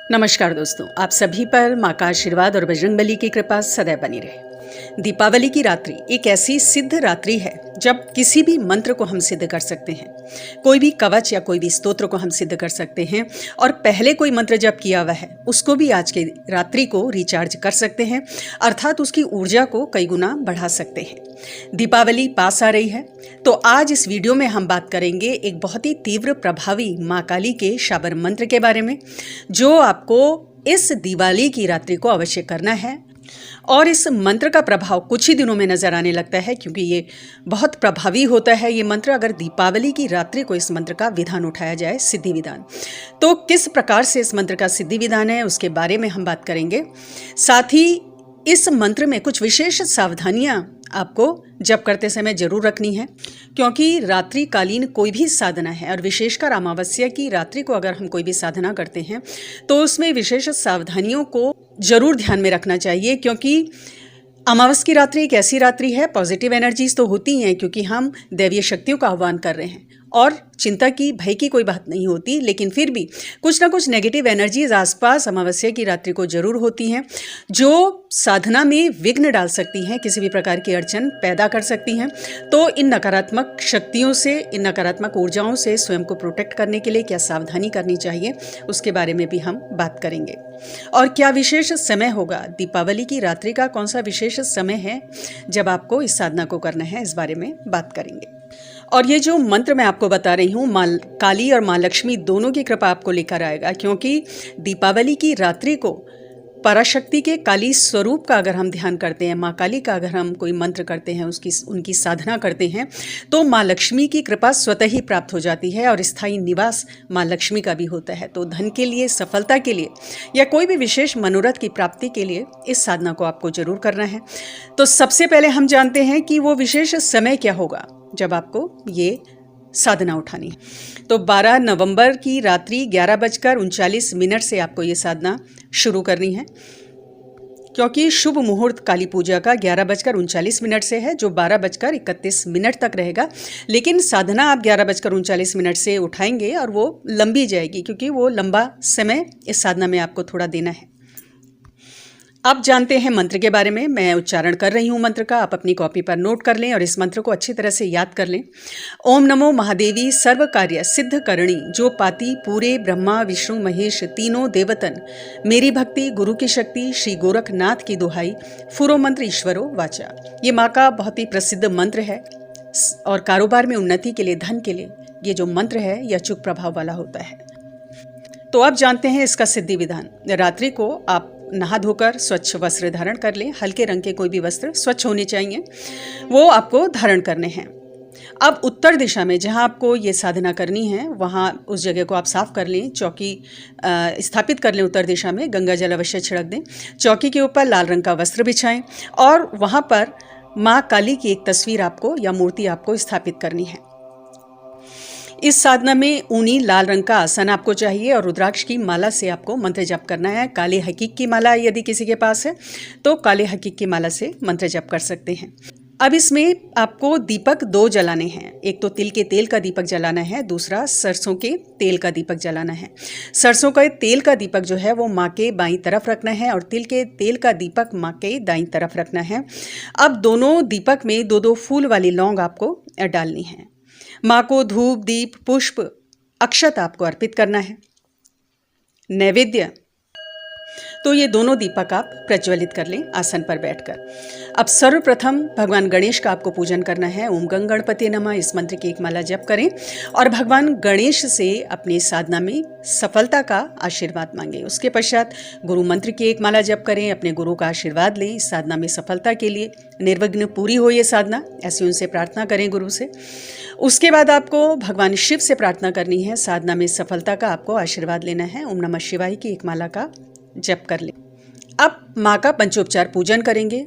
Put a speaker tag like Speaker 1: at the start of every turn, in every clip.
Speaker 1: नमस्कार दोस्तों, आप सभी पर माँ का आशीर्वाद और बजरंगबली की कृपा सदैव बनी रहे। दीपावली की रात्रि एक ऐसी सिद्ध रात्रि है जब किसी भी मंत्र को हम सिद्ध कर सकते हैं, कोई भी कवच या कोई भी स्तोत्र को हम सिद्ध कर सकते हैं और पहले कोई मंत्र जब किया हुआ है उसको भी आज की रात्रि को रिचार्ज कर सकते हैं, अर्थात उसकी ऊर्जा को कई गुना बढ़ा सकते हैं। दीपावली पास आ रही है तो आज इस वीडियो में हम बात करेंगे एक बहुत ही तीव्र प्रभावी माँ काली के शाबर मंत्र के बारे में, जो आपको इस दिवाली की रात्रि को अवश्य करना है। और इस मंत्र का प्रभाव कुछ ही दिनों में नजर आने लगता है, क्योंकि ये बहुत प्रभावी होता है ये मंत्र। अगर दीपावली की रात्रि को इस मंत्र का विधान उठाया जाए, सिद्धि विधान, तो किस प्रकार से इस मंत्र का सिद्धि विधान है उसके बारे में हम बात करेंगे। साथ ही इस मंत्र में कुछ विशेष सावधानियां आपको जप करते समय जरूर रखनी है, क्योंकि रात्रि कालीन कोई भी साधना है और विशेषकर अमावस्या की रात्रि को अगर हम कोई भी साधना करते हैं तो उसमें विशेष सावधानियों को जरूर ध्यान में रखना चाहिए। क्योंकि अमावस्या की रात्रि एक ऐसी रात्रि है, पॉजिटिव एनर्जीज तो होती हैं क्योंकि हम दैवीय शक्तियों का आह्वान कर रहे हैं और चिंता की भय की कोई बात नहीं होती, लेकिन फिर भी कुछ ना कुछ नेगेटिव एनर्जीज आसपास अमावस्या की रात्रि को जरूर होती हैं, जो साधना में विघ्न डाल सकती हैं, किसी भी प्रकार की अड़चन पैदा कर सकती हैं। तो इन नकारात्मक शक्तियों से, इन नकारात्मक ऊर्जाओं से स्वयं को प्रोटेक्ट करने के लिए क्या सावधानी करनी चाहिए उसके बारे में भी हम बात करेंगे। और क्या विशेष समय होगा, दीपावली की रात्रि का कौन सा विशेष समय है जब आपको इस साधना को करना है, इस बारे में बात करेंगे। और ये जो मंत्र मैं आपको बता रही हूँ, माँ काली और माँ लक्ष्मी दोनों की कृपा आपको लेकर आएगा, क्योंकि दीपावली की रात्रि को पराशक्ति के काली स्वरूप का अगर हम ध्यान करते हैं, माँ काली का अगर हम कोई मंत्र करते हैं, उनकी साधना करते हैं, तो माँ लक्ष्मी की कृपा स्वतः ही प्राप्त हो जाती है और स्थायी निवास माँ लक्ष्मी का भी होता है। तो धन के लिए, सफलता के लिए या कोई भी विशेष मनोरथ की प्राप्ति के लिए इस साधना को आपको जरूर करना है। तो सबसे पहले हम जानते हैं कि वो विशेष समय क्या होगा जब आपको ये साधना उठानी है। तो 12 नवंबर की रात्रि 11:39 से आपको ये साधना शुरू करनी है, क्योंकि शुभ मुहूर्त काली पूजा का 11:39 से है, जो 12:31 तक रहेगा। लेकिन साधना आप 11:39 से उठाएंगे और वो लंबी जाएगी, क्योंकि वो लंबा समय इस साधना में आपको थोड़ा देना है। आप जानते हैं मंत्र के बारे में, मैं उच्चारण कर रही हूँ मंत्र का, आप अपनी कॉपी पर नोट कर लें और इस मंत्र को अच्छी तरह से याद कर लें। ओम नमो महादेवी सर्व कार्य सिद्ध करणी, जो पाती पूरे ब्रह्मा विष्णु महेश तीनों देवतन, मेरी भक्ति गुरु की शक्ति, श्री गोरखनाथ की दुहाई, फुरो मंत्र ईश्वरो वाचा। ये माँ का बहुत ही प्रसिद्ध मंत्र है और कारोबार में उन्नति के लिए, धन के लिए ये जो मंत्र है यह अचूक प्रभाव वाला होता है। तो आप जानते हैं इसका सिद्धि विधान। रात्रि को आप नहा धोकर स्वच्छ वस्त्र धारण कर लें, हल्के रंग के कोई भी वस्त्र स्वच्छ होने चाहिए, वो आपको धारण करने हैं। अब उत्तर दिशा में जहां आपको ये साधना करनी है वहां उस जगह को आप साफ कर लें, चौकी स्थापित कर लें उत्तर दिशा में, गंगा जल अवश्य छिड़क दें। चौकी के ऊपर लाल रंग का वस्त्र बिछाएं और वहां पर माँ काली की एक तस्वीर आपको या मूर्ति आपको स्थापित करनी है। इस साधना में ऊनी लाल रंग का आसन आपको चाहिए और रुद्राक्ष की माला से आपको मंत्र जप करना है। काले हकीक की माला यदि किसी के पास है तो काले हकीक की माला से मंत्र जप कर सकते हैं। अब इसमें आपको दीपक 2 जलाने हैं, एक तो तिल के तेल का दीपक जलाना है, दूसरा सरसों के तेल का दीपक जलाना है। सरसों का तेल का दीपक जो है वो माँ के बाईं तरफ रखना है और तिल के तेल का दीपक माँ के दाईं तरफ रखना है। अब दोनों दीपक में 2-2 फूल वाली लौंग आपको डालनी है। माँ को धूप, दीप, पुष्प, अक्षत आपको अर्पित करना है। नैवेद्य तो ये दोनों दीपक आप प्रज्वलित कर लें आसन पर बैठकर। अब सर्वप्रथम भगवान गणेश का आपको पूजन करना है। ओम गं गणपति नमः, इस मंत्र की एक माला जप करें और भगवान गणेश से अपनी साधना में सफलता का आशीर्वाद मांगें। उसके पश्चात गुरु मंत्र की एक माला जप करें, अपने गुरु का आशीर्वाद लें इस साधना में सफलता के लिए, निर्विघ्न पूरी हो ये साधना, ऐसी उनसे प्रार्थना करें गुरु से। उसके बाद आपको भगवान शिव से प्रार्थना करनी है, साधना में सफलता का आपको आशीर्वाद लेना है। ओम नमः शिवाय की एक माला का जप कर लें। अब माँ का पंचोपचार पूजन करेंगे।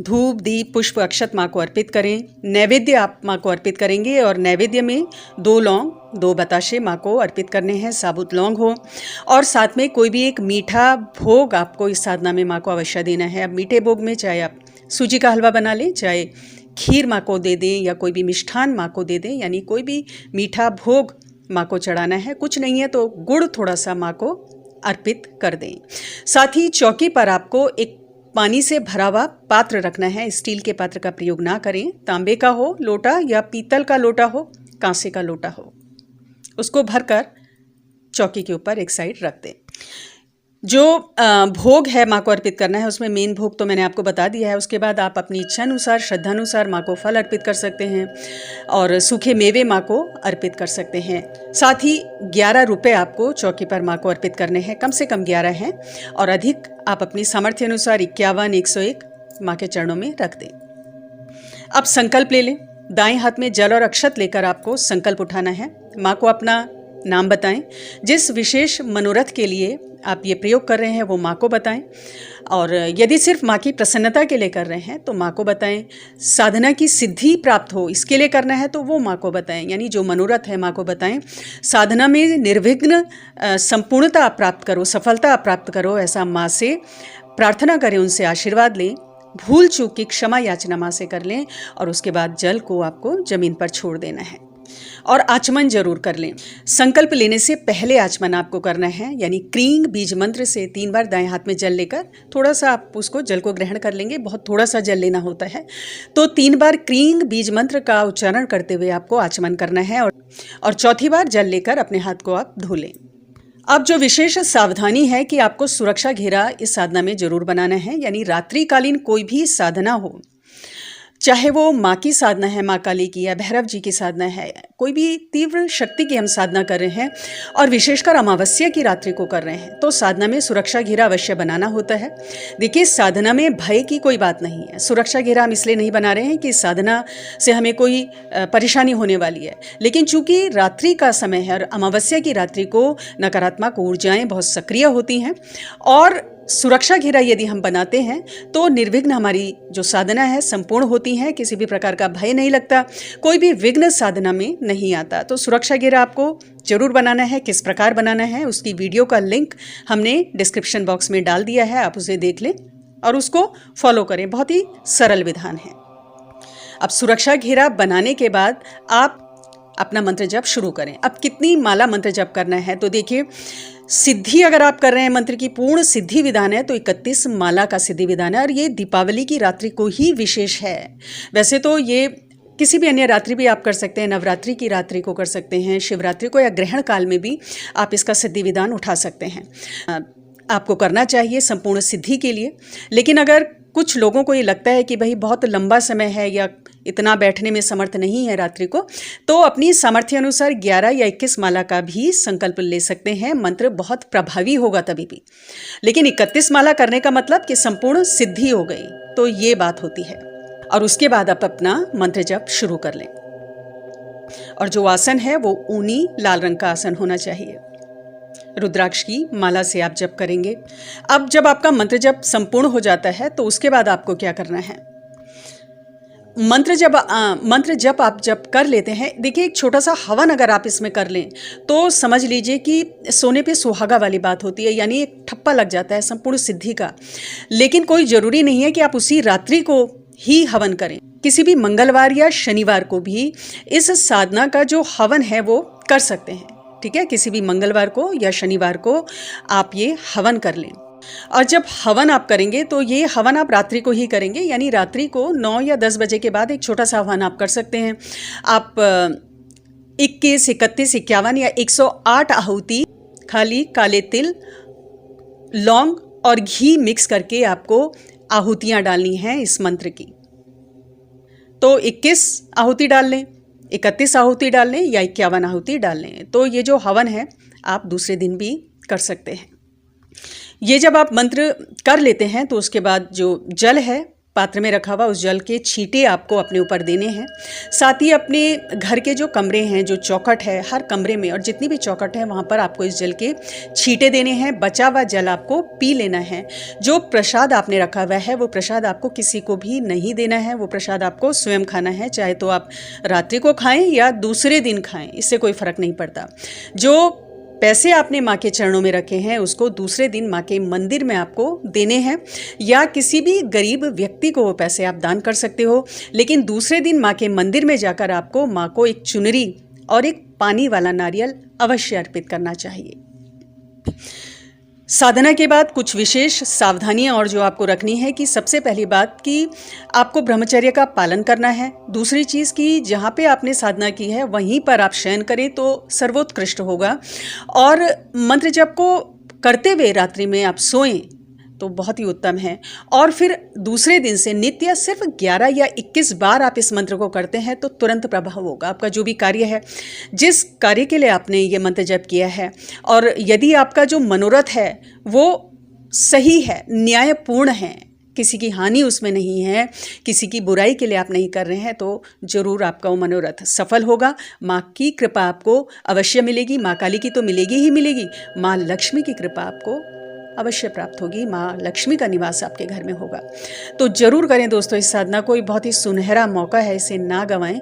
Speaker 1: धूप, दीप, पुष्प, अक्षत माँ को अर्पित करें। नैवेद्य आप माँ को अर्पित करेंगे और नैवेद्य में 2 लौंग, 2 बताशे माँ को अर्पित करने हैं, साबुत लौंग हो, और साथ में कोई भी एक मीठा भोग आपको इस साधना में माँ को अवश्य देना है। अब मीठे भोग में चाहे आप सूजी का हलवा बना लें, चाहे खीर माँ को दे दें या कोई भी मिष्ठान माँ को दे दें, यानी कोई भी मीठा भोग माँ को चढ़ाना है। कुछ नहीं है तो गुड़ थोड़ा सा माँ को अर्पित कर दें। साथ ही चौकी पर आपको एक पानी से भरा हुआ पात्र रखना है। स्टील के पात्र का प्रयोग ना करें, तांबे का हो लोटा या पीतल का लोटा हो, कांसे का लोटा हो, उसको भरकर चौकी के ऊपर एक साइड रख दें। जो भोग है माँ को अर्पित करना है, उसमें मेन भोग तो मैंने आपको बता दिया है। उसके बाद आप अपनी इच्छा अनुसार, श्रद्धानुसार माँ को फल अर्पित कर सकते हैं और सूखे मेवे माँ को अर्पित कर सकते हैं। साथ ही 11 रुपये आपको चौकी पर माँ को अर्पित करने हैं, कम से कम 11 हैं, और अधिक आप अपनी सामर्थ्य अनुसार 51, 101 माँ के चरणों में रख दें। अब संकल्प ले लें। दाएं हाथ में जल और अक्षत लेकर आपको संकल्प उठाना है। माँ को अपना नाम बताएं। जिस विशेष मनोरथ के लिए आप ये प्रयोग कर रहे हैं वो माँ को बताएं, और यदि सिर्फ माँ की प्रसन्नता के लिए कर रहे हैं तो माँ को बताएं। साधना की सिद्धि प्राप्त हो इसके लिए करना है तो वो माँ को बताएं, यानी जो मनोरथ है माँ को बताएं। साधना में निर्विघ्न संपूर्णता प्राप्त करो, सफलता प्राप्त करो, ऐसा माँ से प्रार्थना करें, उनसे आशीर्वाद लें। भूल चूक की क्षमा याचना माँ से कर लें और उसके बाद जल को आपको जमीन पर छोड़ देना है और आचमन जरूर कर लें। संकल्प लेने से पहले आचमन आपको करना है, यानी क्रींग बीज मंत्र से 3 बार दाएं हाथ में जल लेकर थोड़ा सा आप उसको जल को ग्रहण कर लेंगे। बहुत थोड़ा सा जल लेना होता है, तो 3 बार क्रींग बीज मंत्र का उच्चारण करते हुए आपको आचमन करना है और चौथी बार जल लेकर अपने हाथ को आप धो लें। अब जो विशेष सावधानी है कि आपको सुरक्षा घेरा इस साधना में जरूर बनाना है, यानी रात्रिकालीन कोई भी साधना हो, चाहे वो माँ की साधना है, माँ काली की, या भैरव जी की साधना है, कोई भी तीव्र शक्ति की हम साधना कर रहे हैं और विशेषकर अमावस्या की रात्रि को कर रहे हैं, तो साधना में सुरक्षा घेरा अवश्य बनाना होता है। देखिए, साधना में भय की कोई बात नहीं है। सुरक्षा घेरा हम इसलिए नहीं बना रहे हैं कि साधना से हमें कोई परेशानी होने वाली है, लेकिन चूंकि रात्रि का समय है और अमावस्या की रात्रि को नकारात्मक ऊर्जाएं बहुत सक्रिय होती हैं, और सुरक्षा घेरा यदि हम बनाते हैं तो निर्विघ्न हमारी जो साधना है संपूर्ण होती है। किसी भी प्रकार का भय नहीं लगता, कोई भी विघ्न साधना में नहीं आता। तो सुरक्षा घेरा आपको जरूर बनाना है। किस प्रकार बनाना है उसकी वीडियो का लिंक हमने डिस्क्रिप्शन बॉक्स में डाल दिया है, आप उसे देख लें और उसको फॉलो करें। बहुत ही सरल विधान है। अब सुरक्षा घेरा बनाने के बाद आप अपना मंत्र जप शुरू करें। अब कितनी माला मंत्र जप करना है, तो देखिए, सिद्धि अगर आप कर रहे हैं, मंत्र की पूर्ण सिद्धि विधान है तो 31 माला का सिद्धि विधान है, और ये दीपावली की रात्रि को ही विशेष है। वैसे तो ये किसी भी अन्य रात्रि भी आप कर सकते हैं, नवरात्रि की रात्रि को कर सकते हैं, शिवरात्रि को, या ग्रहण काल में भी आप इसका सिद्धि विधान उठा सकते हैं। आपको करना चाहिए संपूर्ण सिद्धि के लिए। लेकिन अगर कुछ लोगों को ये लगता है कि भाई बहुत लंबा समय है या इतना बैठने में समर्थ नहीं है रात्रि को, तो अपनी सामर्थ्य अनुसार 11 या 21 माला का भी संकल्प ले सकते हैं। मंत्र बहुत प्रभावी होगा तभी भी। लेकिन 31 माला करने का मतलब कि संपूर्ण सिद्धि हो गई, तो ये बात होती है। और उसके बाद आप अपना मंत्र जप शुरू कर लें। और जो आसन है वो ऊनी लाल रंग का आसन होना चाहिए। रुद्राक्ष की माला से आप जप करेंगे। अब जब आपका मंत्र जप संपूर्ण हो जाता है तो उसके बाद आपको क्या करना है, मंत्र जप आप जब कर लेते हैं, देखिए, एक छोटा सा हवन अगर आप इसमें कर लें तो समझ लीजिए कि सोने पे सुहागा वाली बात होती है, यानी एक ठप्पा लग जाता है संपूर्ण सिद्धि का। लेकिन कोई जरूरी नहीं है कि आप उसी रात्रि को ही हवन करें। किसी भी मंगलवार या शनिवार को भी इस साधना का जो हवन है वो कर सकते हैं। ठीक है, किसी भी मंगलवार को या शनिवार को आप ये हवन कर लें। और जब हवन आप करेंगे तो ये हवन आप रात्रि को ही करेंगे, यानी रात्रि को 9 या 10 बजे के बाद एक छोटा सा हवन आप कर सकते हैं। आप 21, 31, 51 या 108 आहुति खाली काले तिल, लौंग और घी मिक्स करके आपको आहुतियाँ डालनी हैं इस मंत्र की। तो 21 आहुति डाल लें, 31 आहुति डाल लें या 51 आहुति डाल लें। तो ये जो हवन है आप दूसरे दिन भी कर सकते हैं। ये जब आप मंत्र कर लेते हैं तो उसके बाद जो जल है पात्र में रखा हुआ, उस जल के छींटे आपको अपने ऊपर देने हैं। साथ ही अपने घर के जो कमरे हैं, जो चौखट है, हर कमरे में और जितनी भी चौखट है वहाँ पर आपको इस जल के छींटे देने हैं। बचा हुआ जल आपको पी लेना है। जो प्रसाद आपने रखा हुआ है वो प्रसाद आपको किसी को भी नहीं देना है, वो प्रसाद आपको स्वयं खाना है। चाहे तो आप रात्रि को खाएं या दूसरे दिन खाएं, इससे कोई फर्क नहीं पड़ता। जो पैसे आपने माँ के चरणों में रखे हैं उसको दूसरे दिन माँ के मंदिर में आपको देने हैं, या किसी भी गरीब व्यक्ति को वो पैसे आप दान कर सकते हो। लेकिन दूसरे दिन माँ के मंदिर में जाकर आपको माँ को एक चुनरी और एक पानी वाला नारियल अवश्य अर्पित करना चाहिए। साधना के बाद कुछ विशेष सावधानियां और जो आपको रखनी है कि सबसे पहली बात कि आपको ब्रह्मचर्य का पालन करना है। दूसरी चीज़ कि जहाँ पे आपने साधना की है वहीं पर आप शयन करें तो सर्वोत्कृष्ट होगा। और मंत्र जप को करते हुए रात्रि में आप सोएं तो बहुत ही उत्तम है। और फिर दूसरे दिन से नित्य सिर्फ 11 या 21 बार आप इस मंत्र को करते हैं तो तुरंत प्रभाव होगा। आपका जो भी कार्य है, जिस कार्य के लिए आपने ये मंत्र जप किया है, और यदि आपका जो मनोरथ है वो सही है, न्यायपूर्ण है, किसी की हानि उसमें नहीं है, किसी की बुराई के लिए आप नहीं कर रहे हैं, तो जरूर आपका वो मनोरथ सफल होगा। माँ की कृपा आपको अवश्य मिलेगी। माँ काली की तो मिलेगी ही मिलेगी, माँ लक्ष्मी की कृपा आपको अवश्य प्राप्त होगी। माँ लक्ष्मी का निवास आपके घर में होगा। तो जरूर करें दोस्तों इस साधना को, बहुत ही सुनहरा मौका है, इसे ना गंवाएं,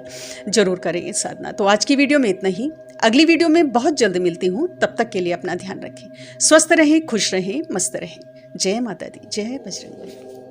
Speaker 1: जरूर करें इस साधना। तो आज की वीडियो में इतना ही। अगली वीडियो में बहुत जल्द मिलती हूँ। तब तक के लिए अपना ध्यान रखें, स्वस्थ रहें, खुश रहें, मस्त रहें। जय माता दी, जय बजरंग बली।